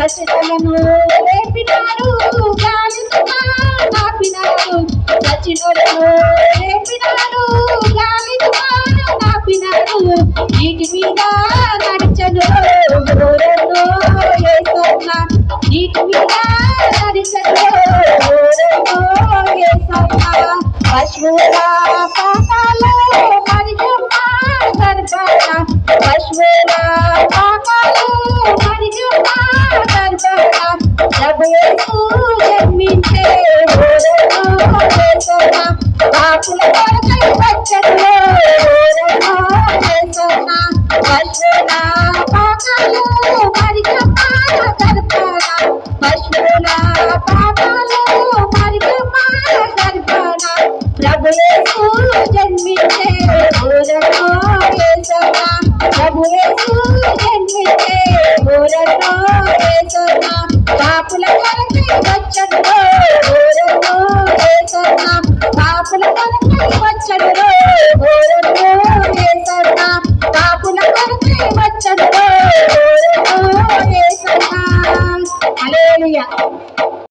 సచితలను రేపినాడు గాలితో నాపినాడు సచితలను రేపినాడు గాలితో నాపినాడు నీటి మీద నడిచను ఓరన్నో యేసన్న నీటి మీద నడిచను ఓరన్నో యేసన్న పశువుల పాకాలో మరిజమ్మ గర్భాన పశువుల పాకాలో మరిజమ్మ గర్భాన ప్రభుయేసు జన్మించే ఓరన్నో యేసన్న పాపుల కొరకై వచ్చెను ఓరన్నో యేసన్న పశువుల పాకాలో మరిజమ్మ గర్భాన పశువుల పాకాలో మరిజమ్మ గర్భాన ప్రభుయేసు జన్మించే ఓరన్నో యేసన్న ప్రభుయేసు జన్మించే ఓరన్నో యేసన్న పాపుల కొరకై వచ్చెను ఓరన్నో యేసన్న పాపుల కొరకై వచ్చెను ఓరన్నో యేసన్న పాపుల కొరకై వచ్చెను ఓరన్నో యేసన్న హల్లెలూయా.